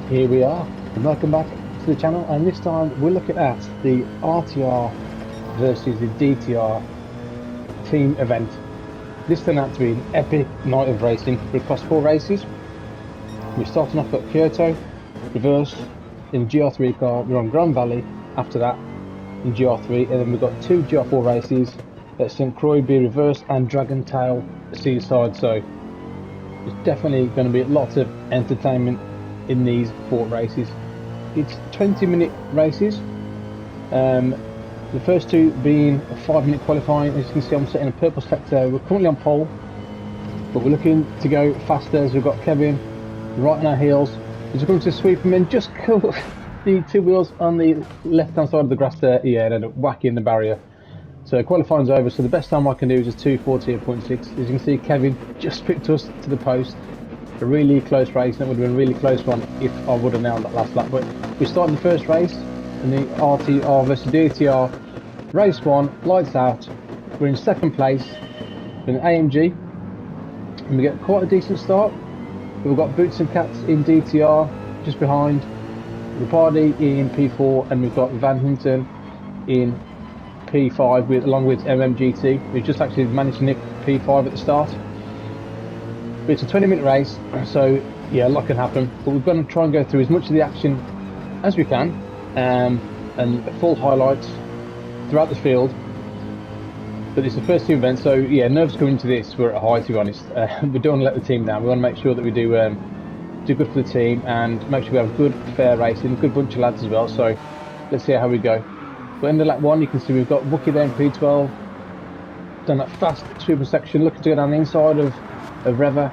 Here we are, and welcome back to the channel, and this time we're looking at the RTR versus the DTR team event. This turned out to be an epic night of racing. We're across 4 races. We're starting off at Kyoto, reverse in GR3 car. We're on Grand Valley after that in GR3, and then we've got 2 GR4 races at St. Croix, be reverse, and Dragon Tail Seaside. So there's definitely going to be lots of entertainment in these 4 races. It's 20-minute races, the first 2 being a 5-minute qualifying. As you can see, I'm sitting in a purple sector. We're currently on pole, but we're looking to go faster as we've got Kevin right on our heels. As we come to sweep him in, just caught the 2 wheels on the left hand side of the grass there, yeah, and ended up whacking the barrier. So qualifying's over, so the best time I can do is just 2:14.6. As you can see, Kevin just picked us to the post. A really close race, and it would have been a really close one if I would have nailed that last lap. But we started the first race in the RTR versus DTR. Race 1, lights out. We're in second place with an AMG, and we get quite a decent start. We've got Boots and Cats in DTR just behind, Rapardi in P4, and we've got Van Hinten in P5 along with MMGT. We've just actually managed to nick P5 at the start. But it's a 20-minute race, so yeah, a lot can happen. But we're going to try and go through as much of the action as we can, and full highlights throughout the field. But it's the first team event, so yeah, nerves going into this we're at a high, to be honest. We don't want to let the team down. We want to make sure that we do good for the team and make sure we have good, fair racing, a good bunch of lads as well. So let's see how we go. But in the lap 1, you can see we've got Wookie there in P12, done that fast super section, looking to go down the inside of Reva.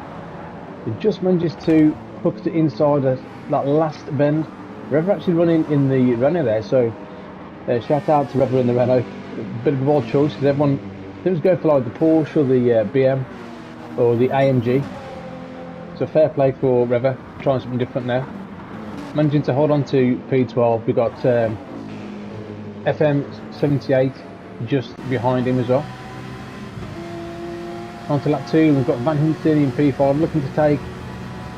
He just manages to hook to inside that last bend. Reva actually running in the Renault there, so shout out to Reva in the Renault. A bit of a bold choice because everyone seems to go for like the Porsche or the BM or the AMG. So fair play for Reva, trying something different now. Managing to hold on to P12. We've got FM78 just behind him as well. On to lap 2, we've got Van Hinten in P5 looking to take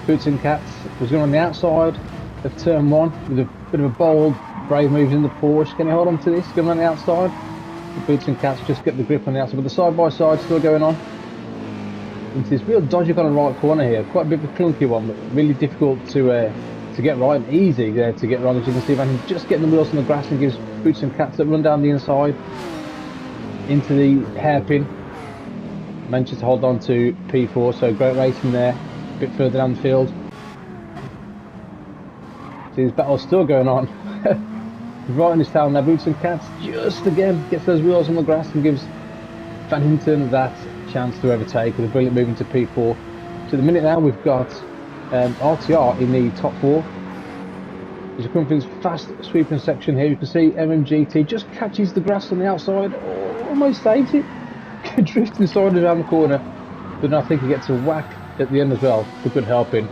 Boots and Cats. Was going on the outside of turn 1 with a bit of a bold, brave move in the Porsche. Can he hold on to this? Going on the outside. The Boots and Cats just get the grip on the outside, but the side by side still going on. Into this real dodgy kind of right corner here. Quite a bit of a clunky one, but really difficult to get right and easy there to get wrong. As you can see, Van Hinten just getting the wheels on the grass and gives Boots and Cats that run down the inside into the hairpin. Managed to hold on to P4, so great racing there, a bit further down the field. See, this battle's still going on. Right in his tail now, Boots and Cats just again gets those wheels on the grass and gives Van Hinten that chance to overtake with a brilliant move into P4. So at the minute now we've got RTR in the top 4. As you come through this fast sweeping section here, you can see MMGT just catches the grass on the outside, almost saves it. Drifting side around the corner, but then I think he gets a whack at the end as well for good helping.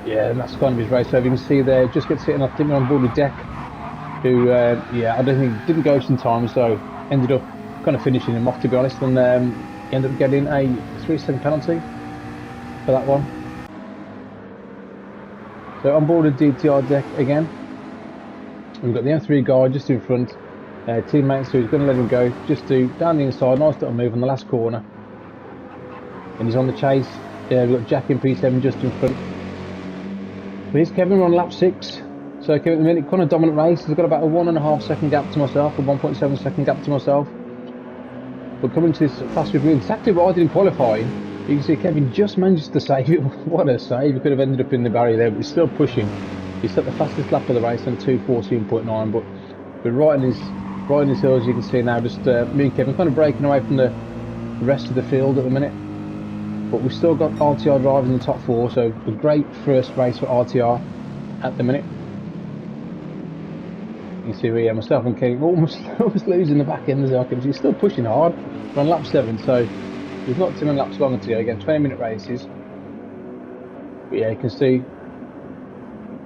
Yeah, and that's kind of his race. So you can see there, just gets hit, and I think on board with Deck, who yeah, I don't think didn't go in time, so ended up kind of finishing him off, to be honest, and ended up getting a 3-second penalty for that one. So on board with DTR Deck again, we've got the M3 guy just in front. Teammates who's going to let him go, just do down the inside, nice little move on the last corner, and he's on the chase. We've got Jack in P7 just in front. But here's Kevin on lap 6. So Kevin at the minute, kind of dominant race. He's got about a 1.5 second gap to myself, a 1.7 second gap to myself. But coming to this fast review, exactly what I did in qualifying, you can see Kevin just managed to save it. What a save! He could have ended up in the barrier there, but he's still pushing. He set the fastest lap of the race on 2:14.9, but we're right in his heels, you can see now, just me and Kevin kind of breaking away from the rest of the field at the minute. But we've still got RTR drivers in the top 4, so a great first race for RTR at the minute. You can see where myself and Kevin almost losing the back end as I can see. He's still pushing hard. We're on lap 7, so we've not too many laps longer to go. Again, 20-minute races. But yeah, you can see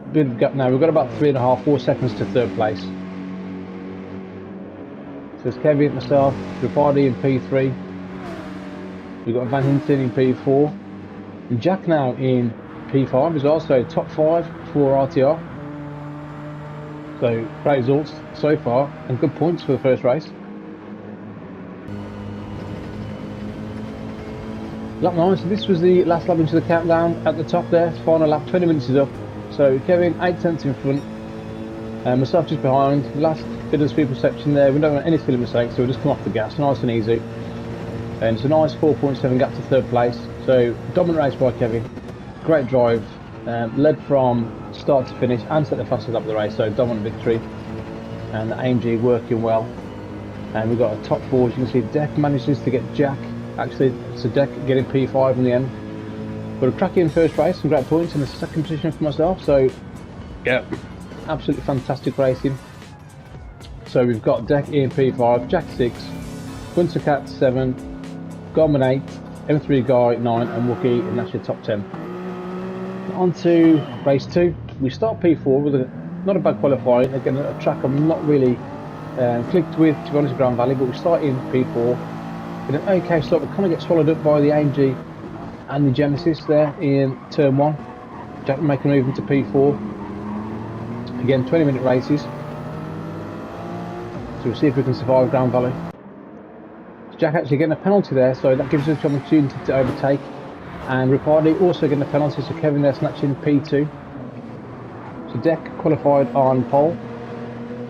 a bit of a gap now. We've got about 3.5-4 seconds to 3rd place. So it's Kevin, myself, Rapardi in P3. We've got Van Hinten in P4. And Jack now in P5 as well, so top 5 for RTR. So great results so far and good points for the first race. Lap 9, so this was the last lap into the countdown at the top there. Final lap, 20 minutes is up. So Kevin 8 tenths in front, myself just behind. Last bit of the speed perception there, we don't want any silly mistakes, so we'll just come off the gas, nice and easy. And it's a nice 4.7 gap to third place. So dominant race by Kevin, great drive, led from start to finish and set the fastest lap of the race, so dominant victory. And the AMG working well. And we've got a top 4, as you can see, Deck manages to get Jack. Actually, it's a Deck getting P5 in the end. But a cracking first race, some great points in the second position for myself, so yeah, absolutely fantastic racing. So we've got Deck in P5, Jack 6, Gunter Cat 7, Garmin 8, M3 Guy 9 and Wookie, and that's your top 10. On to race 2, we start P4 with not a bad qualifying, again a track I'm not really clicked with, to be honest, Grand Valley, but we start in P4 with an okay start. We kind of get swallowed up by the AMG and the Genesis there in turn 1. Jack making a move into P4. Again, 20-minute races. So we'll see if we can survive Grand Valley. So Jack actually getting a penalty there, so that gives us the opportunity to overtake. And Ricciardi also getting a penalty, so Kevin there snatching P2. So Deck qualified on pole,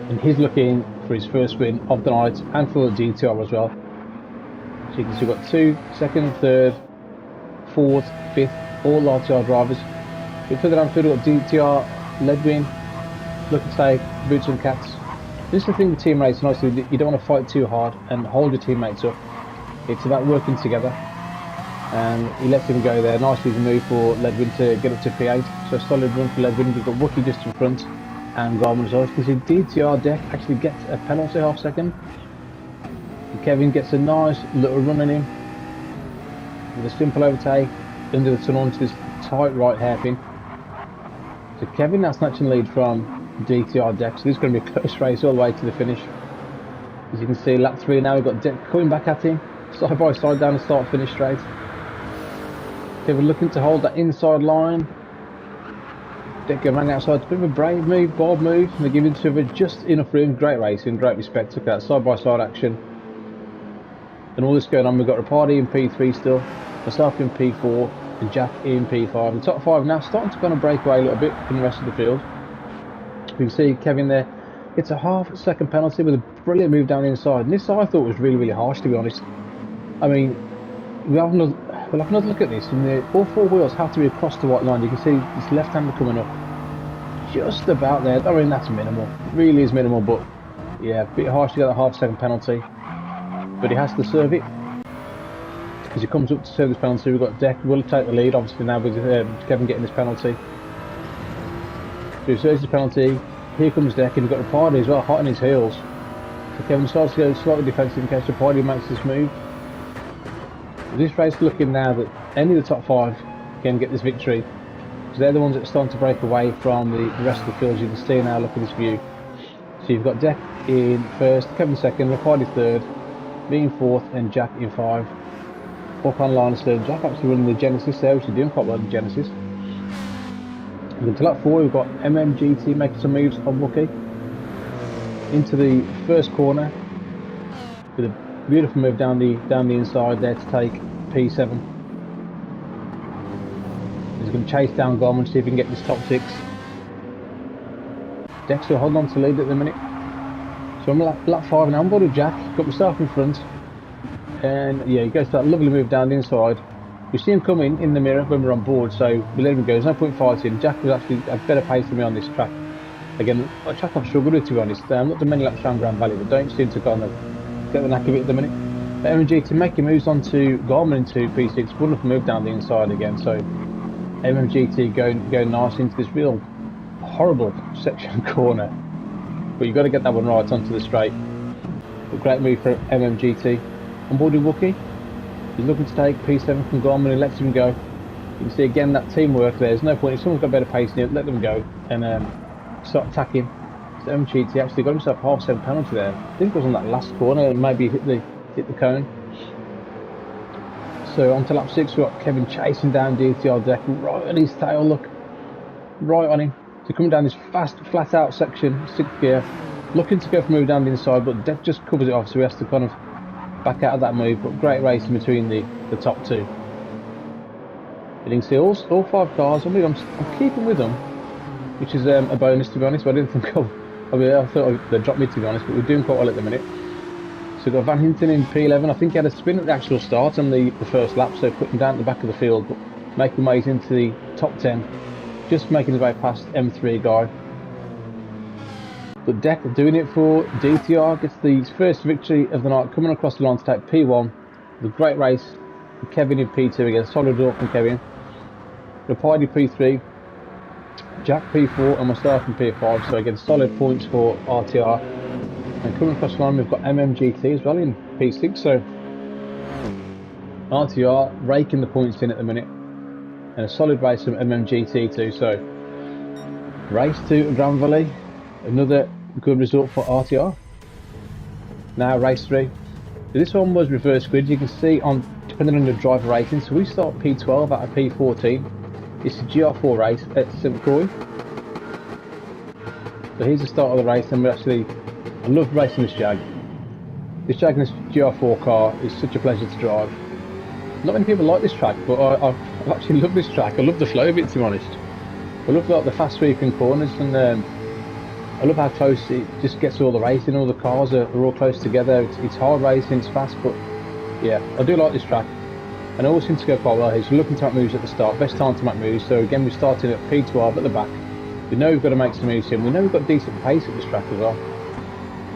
and he's looking for his first win of the night and for the DTR as well. So you can see we've got 2, 2nd, 3rd, 4th, 5th, all RTR drivers. We further down field, we've got DTR, Ledwin, look at say, Boots and Cats. This is the thing with team racing, obviously, you don't want to fight too hard and hold your teammates up. It's about working together. And he lets him go there. Nice easy move for Ledwin to get up to P8. So a solid run for Ledwin. We've got Wookie just in front and Garmin as well. You can see DTR Deck actually gets a penalty half second. And Kevin gets a nice little run on him with a simple overtake under the tunnel into this tight right hairpin. So Kevin now snatching lead from DTR Deck. So this is going to be a close race all the way to the finish. As you can see, lap 3 now, we've got Deck coming back at him, side by side down the start finish straight. Kevin looking to hold that inside line. Deck going around outside. It's a bit of a brave move, bold move. And they're giving each other just enough room. Great racing, great respect. Look at that side by side action. And all this going on, we've got Ricciardi in P3 still, myself in P4, and Jack in P5. The top 5 now starting to kind of break away a little bit from the rest of the field. You can see Kevin there. It's a half second penalty with a brilliant move down the inside. And this I thought was really, really harsh, to be honest. I mean, we'll have another look at this, and all 4 wheels have to be across the white line. You can see this left-hander coming up just about there. I mean, that's minimal, it really is minimal, but yeah, a bit harsh to get a half second penalty, but he has to serve it as he comes up to serve this penalty. We've got Deck will take the lead obviously now with Kevin getting this penalty. So he serves the penalty, here comes Deck, and we've got Ricciardi as well hot on his heels. So Kevin starts to go slightly defensive in case Ricciardi makes this move. This race looking now that any of the top 5 can get this victory, because they're the ones that are starting to break away from the rest of the field. You can see now, look at this view. So you've got Deck in 1st, Kevin 2nd, Ricciardi 3rd, me in 4th, and Jack in 5. Up on line third. Jack actually running the Genesis there, which is doing quite well in the Genesis. And into lap 4, we've got MMGT making some moves on Wookie into the first corner with a beautiful move down the inside there to take P7. He's going to chase down Garmin, see if he can get this top 6. Dexter holding on to lead at the minute. So I'm lap 5 now. I'm board with Jack, got myself in front, and yeah, he goes to that lovely move down the inside. We see him coming in the mirror when we're on board, so we let him go. There's no point fighting. Jack was actually a better pace than me on this track. Again, a track I've struggled with, to be honest. Not done many laps around Grand Valley, but don't seem to kind of get the knack of it at the minute. But MMGT making moves onto Garmin into P6, wonderful move down the inside again. So MMGT going nice into this real horrible section corner, but you've got to get that one right onto the straight. But great move for MMGT. On board with Wookie, he's looking to take P7 from Garmin and lets him go. You can see again that teamwork there. There's no point, if someone's got better pace than you, let them go and start attacking. So MMGT actually got himself half second penalty there. I think it was on that last corner and maybe hit the cone. So on to lap 6, we've got Kevin chasing down DTR deck, right on his tail, look, right on him. So coming down this fast, flat out section, 6th gear, looking to go for a move down the inside, but deck just covers it off, so he has to kind of back out of that move. But great racing between the top two. You can see all 5 cars. I'm keeping with them, which is a bonus, to be honest. But I didn't think I thought they'd drop me, to be honest, but we're doing quite well at the minute. So we've got Van Hinton in P11. I think he had a spin at the actual start on the first lap, so putting down at the back of the field, but making ways into the top 10, just making his way past M3 guy. But Deck doing it for DTR, gets the first victory of the night, coming across the line to take P1. The great race. Kevin in P2 again, solid result from Kevin. Rapide P3, Jack P4, and myself in P5. So again, solid points for RTR. And coming across the line, we've got MMGT as well in P6. So RTR raking the points in at the minute, and a solid race from MMGT too. So race to Grand Valley, another good result for RTR. Now race 3. This one was reverse grid. You can see on depending on the driver rating. So we start P12 out of P14. It's a GR4 race at St Croix. So here's the start of the race, and I love racing this Jag. This Jag and this GR4 car is such a pleasure to drive. Not many people like this track, but I actually love this track. I love the flow of it, to be honest. I love the fast sweeping corners, and I love how close it just gets all the racing. All the cars are all close together. It's hard racing, it's fast, but yeah, I do like this track. And I always seem to go quite well here. So looking to make moves at the start, best time to make moves. So again, we're starting at P12 at the back. We know we've got to make some moves here. We know we've got decent pace at this track as well,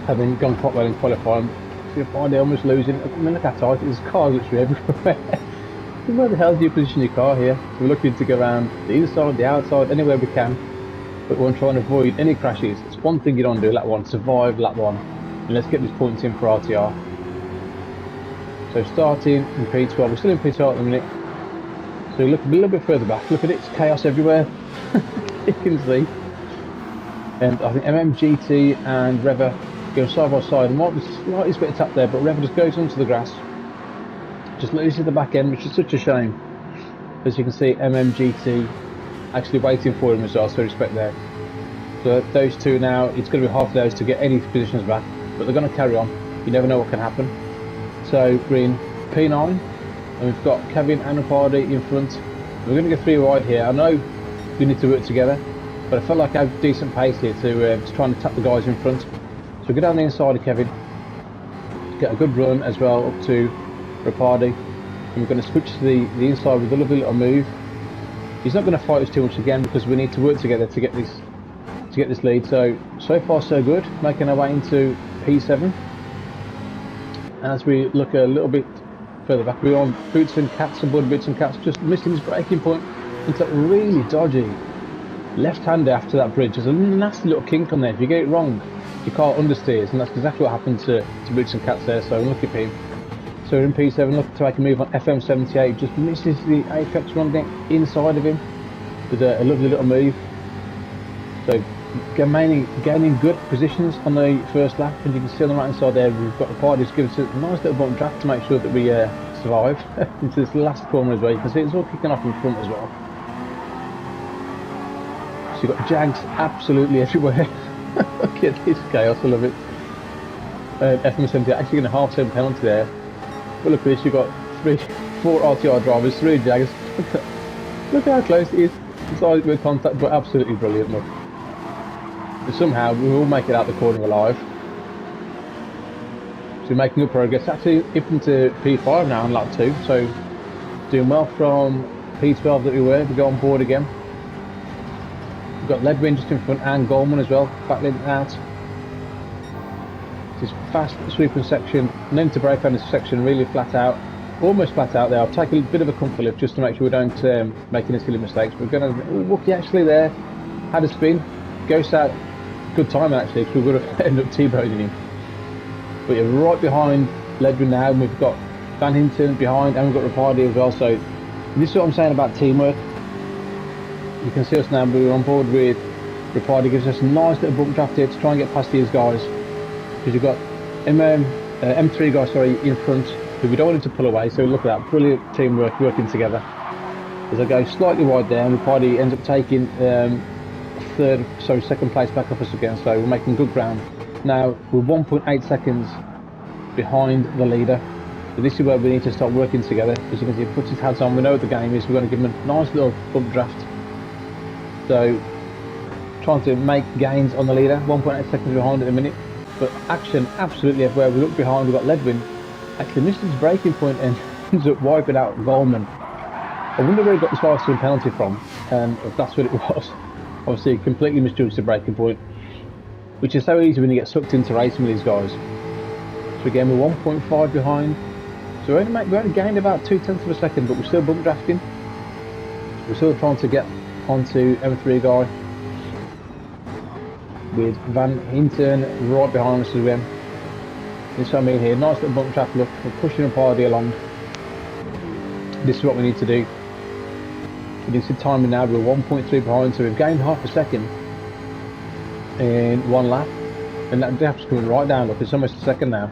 having gone quite well in qualifying. So you'll find it almost losing. I mean, look how tight it is. Cars literally everywhere. Where the hell do you position your car here? So we're looking to go around the inside, the outside, anywhere we can. But we're trying to avoid any crashes. It's one thing you don't do lap 1, survive lap 1. And let's get these points in for RTR. So starting in P12, we're still in P12 at the minute. So look a little bit further back, look at it, it's chaos everywhere. You can see. And I think MMGT and Reva go side by side. And might be slightly bit of tap there, but Reva just goes onto the grass. Just loses the back end, which is such a shame. As you can see, MMGT actually waiting for him as well, so respect there. So those two now, it's going to be hard for those to get any positions back, but they're going to carry on. You never know what can happen. So we're in P9, and we've got Kevin and Ricardo in front. We're going to go 3 wide here. I know we need to work together, but I felt like I have decent pace here to try and tap the guys in front. So we go down the inside of Kevin, get a good run as well up to Ricardo, and we're going to switch to the inside with a lovely little move. He's not going to fight us too much again because we need to work together to get this lead. So far so good, making our way into P7. As we look a little bit further back, we're on Boots and Cats, and Bud Boots and Cats just missing his braking point into that really dodgy left-hander after that bridge. There's a nasty little kink on there. If you get it wrong, your car understeers, and that's exactly what happened to Boots and Cats there. So look at him. So we're in P7, looking to make a move on FM78, just misses the apex run deck inside of him with a lovely little move. So gaining good positions on the first lap, and you can see on the right hand side there we've got the party just give us a nice little bump draft to make sure that we survive into this last corner as well. You can see it's all kicking off in front as well. So you've got Jags absolutely everywhere. Look at this chaos, I love it. FM70 actually going a half-turn penalty there. But look at this, you've got 4 RTR drivers, 3 Jags. Look how close it is. It's like with contact, but absolutely brilliant. Look. But somehow we will make it out the corner alive. So we're making good progress. Actually up into P5 now on lap 2. So doing well from P12 that we were. We go on board again. We've got Ledwin just in front and Goldman as well, battling out. This fast sweeping section, known to brake on this section really flat out, almost flat out there. I'll take a bit of a comfort lift just to make sure we don't make any silly mistakes. We're going to, Wookie actually there, had a spin, goes out, good time actually, because we're going to end up T-boning him. But you're right behind Ledwin now, and we've got Van Hinton behind, and we've got Rapardi as well. So this is what I'm saying about teamwork. You can see us now, we're on board with Rapardi, gives us a nice little bump draft here to try and get past these guys. Because you've got M3 guys, sorry, in front, but we don't want him to pull away, so look at that, brilliant teamwork working together. As I go slightly wide there, and Ricciardo ends up taking second place back off us again, so we're making good ground. Now we're 1.8 seconds behind the leader, so this is where we need to start working together. As you can see, he puts his hats on, we know what the game is, we're going to give him a nice little updraft. So trying to make gains on the leader, 1.8 seconds behind at the minute, but action absolutely everywhere. We look behind, we've got Ledwin, actually missed his braking point and ends up wiping out Goldman. I wonder where he got this 5-second penalty from, and if that's what it was. Obviously, completely misjudged the braking point, which is so easy when you get sucked into racing with these guys. So again, we're 1.5 behind. So we only gained about 0.2 of a second, but we're still bump drafting. We're still trying to get onto M3 guy, with Van Hinten right behind us again. This is what I mean here, nice little bump draft look, we're pushing a party along. This is what we need to do. You can see timing now, we're 1.3 behind, so we've gained half a second in one lap, and that gap's coming right down. Look, it's almost a second now.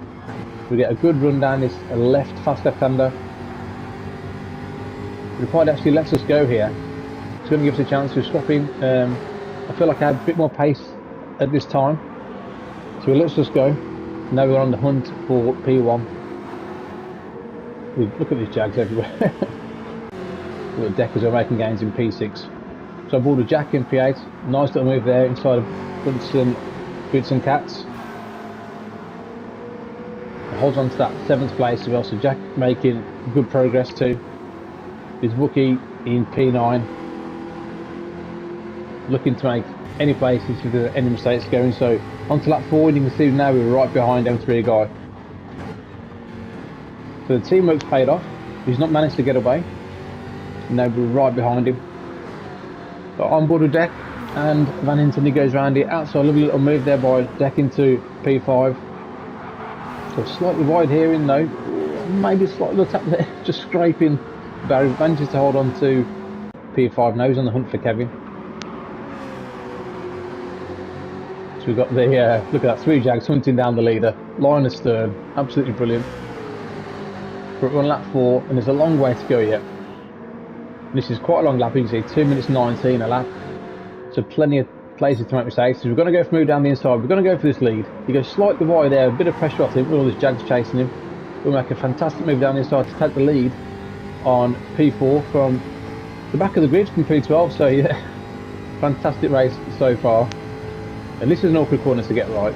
We get a good run down this fast left-hander. The quad actually lets us go here. It's going to give us a chance to swap in. I feel like I had a bit more pace at this time, so it lets us go. Now we're on the hunt for P1. Look at these Jags everywhere. The Deckers are making gains in P6. So I bought a Jack in P8. Nice little move there inside of Boots and Cats. It holds on to that 7th place as well. So Jack making good progress too. His Wookie in P9. Looking to make any places if there are any mistakes going. So onto lap 4, and you can see now we're right behind M3 guy. So the teamwork's paid off. He's not managed to get away. Now we're right behind him. Got on board with Deck, and Van Hinten, he goes around it outside. Lovely little move there by Deck into P5. So slightly wide here in though. Maybe slightly looked up there, just scraping Barry. Manages to hold on to P5. Now he's on the hunt for Kevin. So we've got the look at that, 3 Jags hunting down the leader. Line astern, absolutely brilliant. We're on lap 4, and there's a long way to go yet. This is quite a long lap, you can see 2 minutes 19 a lap. So plenty of places to make mistakes. So we're going to go for move down the inside. We're going to go for this lead. He goes slightly wide there, a bit of pressure off him with all these Jags chasing him. We'll make a fantastic move down the inside to take the lead on P4 from the back of the grid from P12. So yeah, fantastic race so far. And this is an awkward corner to get right.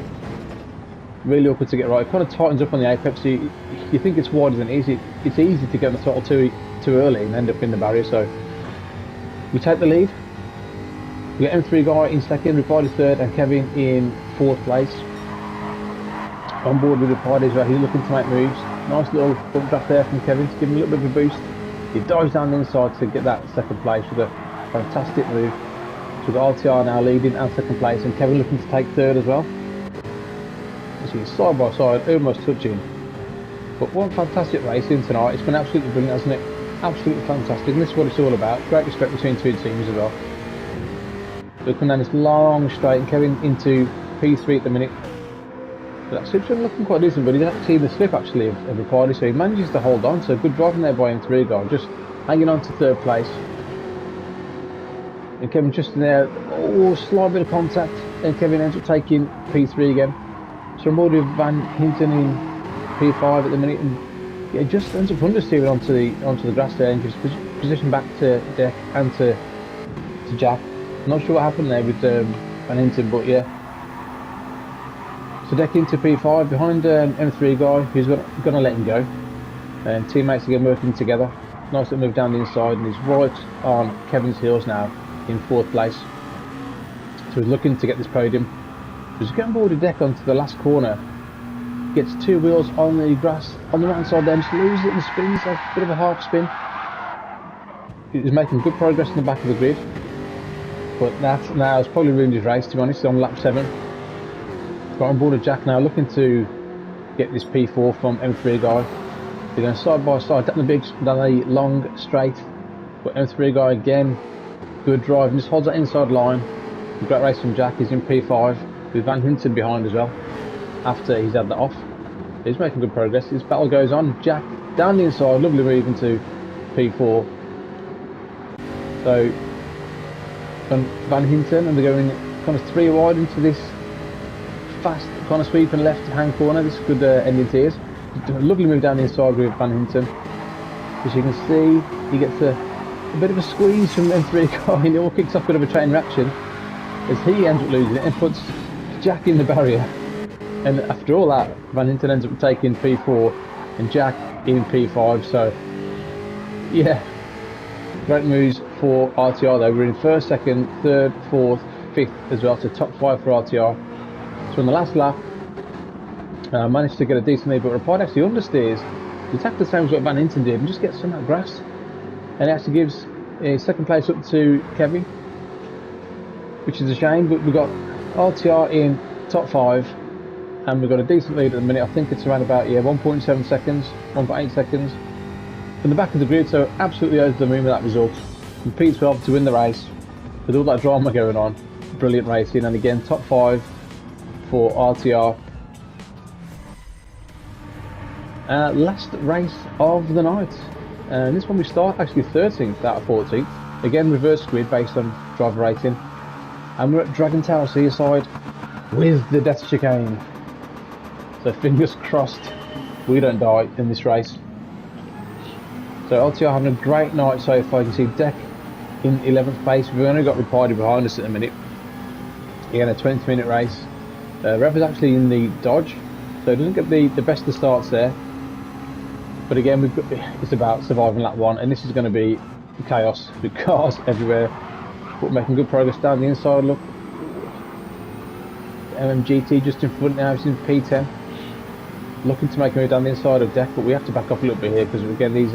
Really awkward to get right. It kind of tightens up on the apex. You think it's wider than easy. It's easy to get the throttle too early and end up in the barrier. So we take the lead. We get M3 guy in second, Ricciardo third, and Kevin in 4th place. On board with Ricciardo as well. He's looking to make moves. Nice little bump draft there from Kevin to give him a little bit of a boost. He dives down the inside to get that 2nd place with a fantastic move. So we've got RTR now leading and 2nd place, and Kevin looking to take 3rd as well. So it's side by side, almost touching. But one fantastic racing tonight. It's been absolutely brilliant, hasn't it? Absolutely fantastic, and this is what it's all about. Great respect between 2 teams as well. Looking down this long straight, and Kevin into P3 at the minute. But that slip's been looking quite decent, but he's actually in the slip actually of Ricciardo, so he manages to hold on. So good driving there by M3 guy, just hanging on to 3rd place. And Kevin just in there, slight bit of contact, and Kevin ends up taking P3 again. So I'm board with Van Hinten in P5 at the minute, and yeah, just ends up understeering onto the grass there and gives position back to Deck and to Jack. Not sure what happened there with Van Hinten, but yeah. So Deck into P5 behind M3 guy, who's going to let him go. And teammates again working together. Nice little move down the inside, and he's right on Kevin's heels now in 4th place. So he's looking to get this podium. So he's getting board with Deck onto the last corner. Gets 2 wheels on the grass on the right hand side there, just loses it and spins, a bit of a half spin. He's making good progress in the back of the grid. But that now has probably ruined his race, to be honest. He's on lap 7. Got on board with Jack now, looking to get this P4 from M3 guy. They're going side by side down the long straight. But M3 guy again, good drive, and just holds that inside line. Great race from Jack. He's in P5 with Van Hinten behind as well. After he's had that off, he's making good progress. This battle goes on. Jack down the inside, lovely move into P4. So Van Hinton, and they're going kind of 3 wide into this fast kind of sweeping left hand corner. This could end in tears. Lovely move down the inside with Van Hinton. As you can see, he gets a bit of a squeeze from M3 car, and it all kicks off a bit of a chain reaction as he ends up losing it and puts Jack in the barrier. And after all that, Van Hinton ends up taking P4 and Jack in P5. So yeah, great moves for RTR though. We're in 1st, 2nd, 3rd, 4th, 5th as well, so top 5 for RTR. So on the last lap, managed to get a decent lead, but Rapide actually understeers, exactly the same as what Van Hinton did, and just gets some of that grass. And it actually gives a 2nd place up to Kevin, which is a shame, but we've got RTR in top 5, and we've got a decent lead at the minute. I think it's around about 1.7 seconds, 1.8 seconds from the back of the grid, so absolutely over the moon with that result. And P12 to win the race with all that drama going on. Brilliant racing, and again top 5 for RTR. Last race of the night, and this one we start actually 13th out of 14th. Again, reverse grid based on driver rating, and we're at Dragon Tower Seaside with the death chicane. So fingers crossed we don't die in this race. So LTR having a great night so far. You can see Deck in 11th place. We've only got Ripardi behind us at the minute. Again, a 20-minute race. Rev is actually in the Dodge, so it doesn't get the best of starts there. But again, it's about surviving lap 1, and this is going to be chaos with cars everywhere. But making good progress down the inside. Look, MMGT just in front now. He's in P10, looking to make a move down the inside of Deck, but we have to back up a little bit here because again these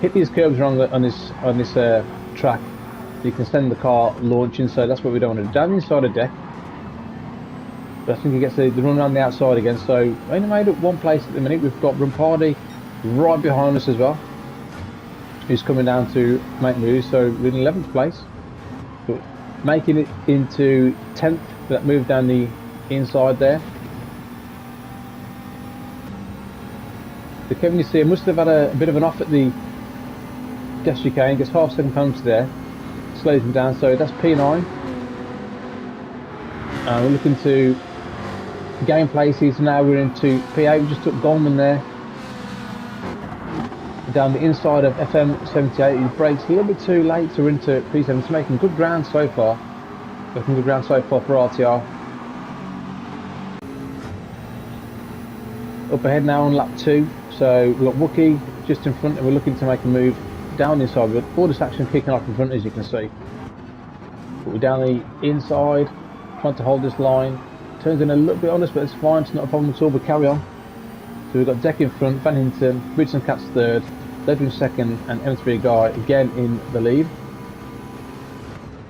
hit these curbs wrong on this track. You can send the car launching, so that's what we don't want to do. Down the inside of Deck. But I think he gets the run around the outside again, so we only made up 1 place at the minute. We've got Rampardi right behind us as well, who's coming down to make moves, so we're in 11th place. But making it into 10th, that move down the inside there. So Kevin, you see, must have had a bit of an off at the death chicane, gets half second penalty there, slows him down, so that's P9. We're looking to gain places now. We're into P8. We just took Goldman there down the inside of FM78. He brakes a little bit too late, so we're into P7. It's making good ground so far. Making good ground so far for RTR. Up ahead now on lap 2. So we've got Wookie just in front, and we're looking to make a move down the inside. We've got all this action kicking off in front, as you can see. But we're down the inside, trying to hold this line. Turns in a little bit on us, but it's fine. It's not a problem at all. But carry on. So we've got Deck in front, Van Hinton, Bridges and Cat's 3rd, Ledwin 2nd, and M3 Guy again in the lead.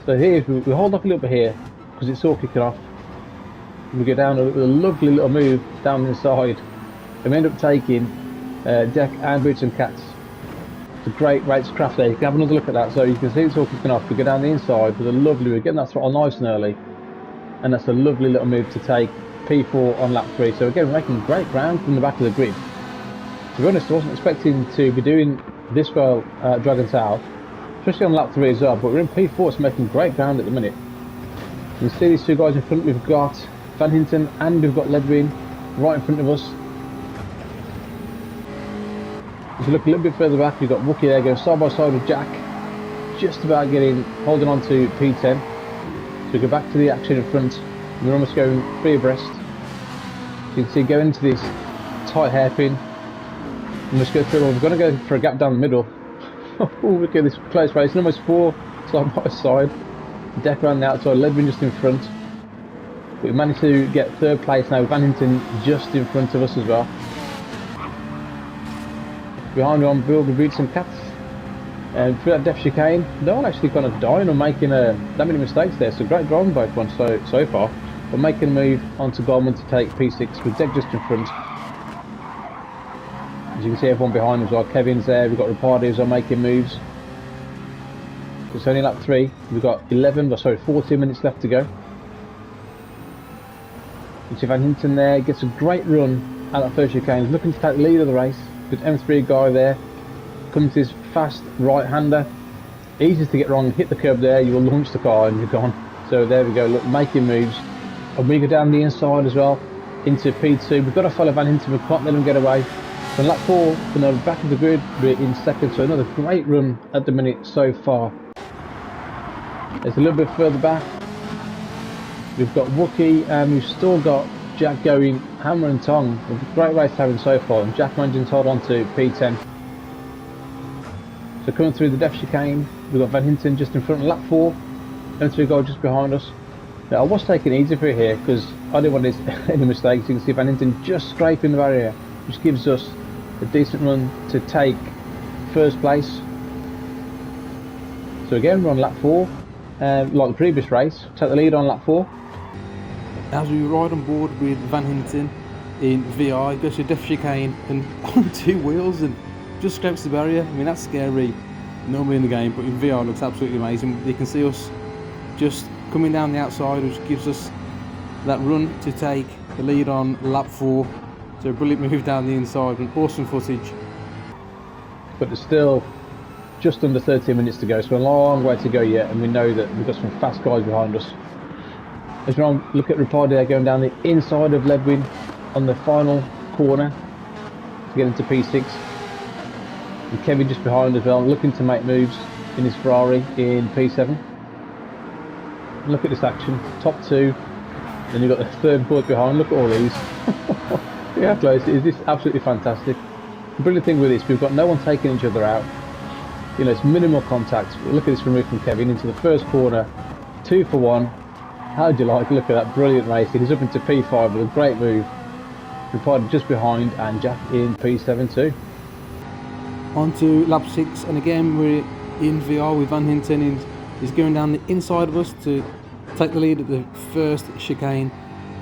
So here we hold up a little bit here because it's all kicking off. We go down a lovely little move down the inside, and we end up taking Deck and Bridges and Cats. It's a great race craft there. You can have another look at that. So you can see it's all kicking off. We go down the inside with a lovely, we're getting that throttle nice and early. And that's a lovely little move to take P4 on lap 3. So again, we're making great ground from the back of the grid. To be honest, I wasn't expecting to be doing this well at Dragon Tower, especially on lap 3 as well, but we're in P4, it's making great ground at the minute. You can see these 2 guys in front. We've got Van Hinton and we've got Ledwin right in front of us. If you look a little bit further back, you've got Wookie there going side by side with Jack, just about holding on to P10. So we go back to the action in front, and we're almost going 3 abreast. So you can see going into this tight hairpin, and just go through. We're going to go for a gap down the middle. Oh, look at this close race, and almost 4 side by side. Deck around the outside, Ledwin just in front. But we managed to get 3rd place now with Van Hinton just in front of us as well. Behind on Bill, the Boots and Cats. And through that depth chicane, no one actually kind of dying or making that many mistakes there. So great driving both ones so far. But making a move onto Goldman to take P6 with Deck just in front. As you can see, everyone behind us, while Kevin's there, we've got Ripardi as well making moves. It's only lap 3. We've got 14 minutes left to go. You see Van Hinton there, gets a great run at that first chicane, looking to take the lead of the race. Good M3 guy there. Comes this fast right-hander. Easy to get wrong. Hit the curb there, you will launch the car and you're gone. So there we go, look, making moves. And we go down the inside as well into P2. We've got to follow Van Hinton, we can't let him get away. So lap 4, from the back of the grid, we're in second. So another great run at the minute so far. It's a little bit further back. We've got Wookie and we've still got Jack going hammer and tong. A great race having so far, and Jack Mangin's hold on to P10. So coming through the depth chicane, we've got Van Hinton just in front of lap 4, M3 guy just behind us. Now, I was taking it easy for it here because I didn't want any mistakes. You can see Van Hinton just scraping the barrier, which gives us a decent run to take first place. So again, we're on lap 4, like the previous race, take the lead on lap 4. As we ride on board with Van Hinton in VI, goes to depth chicane and on 2 wheels and just scrapes the barrier. I mean, that's scary normally in the game, but in VR it looks absolutely amazing. You can see us just coming down the outside, which gives us that run to take the lead on lap 4. So a brilliant move down the inside and awesome footage. But there's still just under 30 minutes to go, so a long way to go yet, and we know that we've got some fast guys behind us. As we look at Ripardier going down the inside of Ledwin on the final corner to get into P6. And Kevin just behind as well, looking to make moves in his Ferrari in P7. Look at this action, top 2, then you've got the 3rd and 4th behind. Look at all these. Look how close it is. This is absolutely fantastic. The brilliant thing with this, we've got no one taking each other out. You know, it's minimal contact. Look at this remove from Kevin into the first corner, 2 for 1. How'd you like? Look at that brilliant racing. He's up into P5 with a great move. Ripardier just behind, and Jack in P7 too. On to lap 6, and again we're in VR with Van Hinton. He's going down the inside of us to take the lead at the first chicane.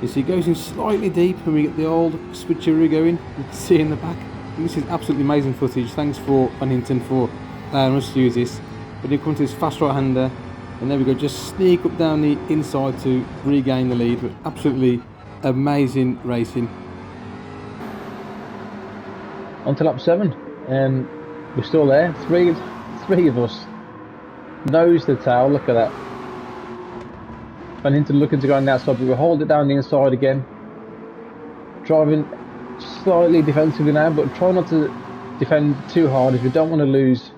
You see, he goes in slightly deep and we get the old switcheroo going. You can see in the back. And this is absolutely amazing footage. Thanks for Van Hinton for allowing us to use this. But he comes to this fast right hander, and there we go, just sneak up down the inside to regain the lead. But absolutely amazing racing. On to lap 7, and we're still there. Three of us. Nose to tail, look at that. Van Hinton looking to go on the outside, but we'll hold it down the inside again. Driving slightly defensively now, but try not to defend too hard as we don't want to lose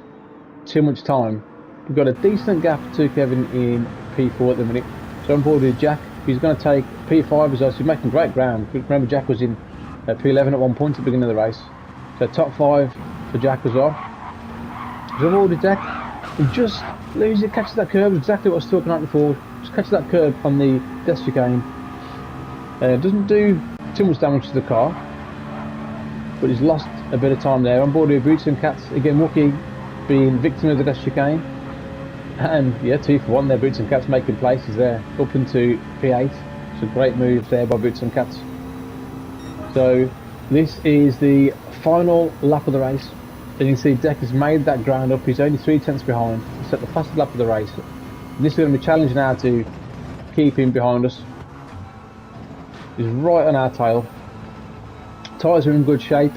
too much time. We've got a decent gap to Kevin in P4 at the minute. So I'm board with Jack. He's going to take P5 as well, so he's making great ground. Remember, Jack was in P11 at one point at the beginning of the race. So top 5 for Jack as well. So I'm board with Jack. And just loses it, catches that curb, exactly what I was talking about before. Just catches that curb on the death chicane. Doesn't do too much damage to the car, but he's lost a bit of time there. On board with Boots and Cats again. Wookie being victim of the death chicane, and yeah, 2 for 1 there. Boots and Cats making places there up into P8. It's a great move there by Boots and Cats. So this is the final lap of the race. And you can see Deck has made that ground up. He's only 3 tenths behind. He's set the fastest lap of the race. And this is going to be a challenge now to keep him behind us. He's right on our tail. Tyres are in good shape.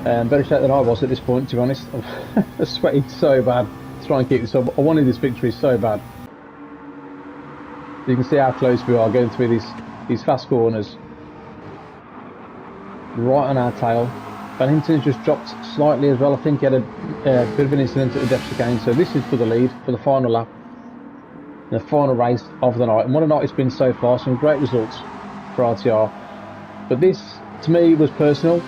Better shape than I was at this point, to be honest. I'm sweating so bad to try and keep this up. I wanted this victory so bad. You can see how close we are going through these fast corners. Right on our tail. Van Hinton just dropped slightly as well. I think he had a bit of an incident at the depth chicane. So this is for the lead, for the final lap, the final race of the night. And what a night it's been so far. Some great results for RTR. But this, to me, was personal.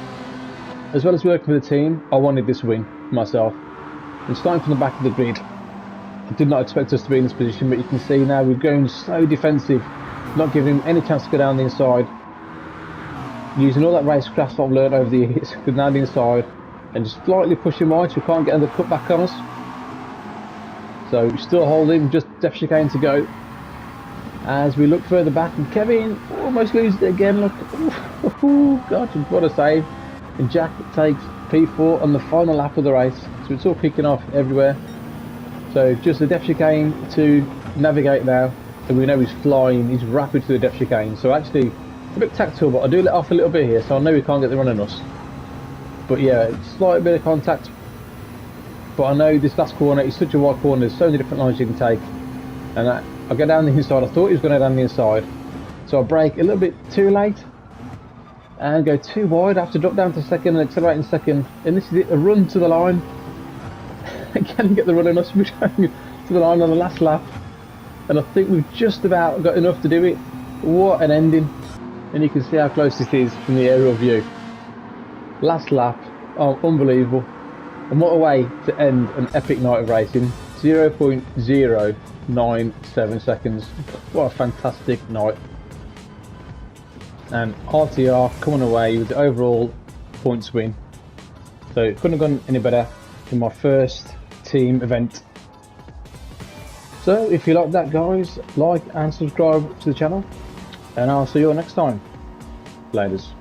As well as working for the team, I wanted this win myself. And starting from the back of the grid, I did not expect us to be in this position, but you can see now we're going so defensive, not giving him any chance to go down the inside. Using all that racecraft I've learned over the years, with down the inside and just slightly pushing right so we can't get the cut back on us. So we still holding, just depth chicane to go. As we look further back, and Kevin almost loses it again. Look, oh God, what a save! And Jack takes P4 on the final lap of the race. So it's all kicking off everywhere. So just the depth chicane to navigate now, and we know he's flying. He's rapid to the depth chicane. So actually, a bit tactical, but I do let off a little bit here, so I know he can't get the run on us. But yeah, slight bit of contact. But I know this last corner is such a wide corner, there's so many different lines you can take. And I go down the inside, I thought he was going to go down the inside. So I brake a little bit too late and go too wide. I have to drop down to second and accelerate in second. And this is it, a run to the line. Again, get the run enough to be going to the line on the last lap. And I think we've just about got enough to do it. What an ending. And you can see how close this is from the aerial view. Last lap, oh, unbelievable. And what a way to end an epic night of racing. 0.097 seconds. What a fantastic night. And RTR coming away with the overall points win. So it couldn't have gone any better in my first team event. So if you like that, guys, like and subscribe to the channel, and I'll see you all next time. Laters.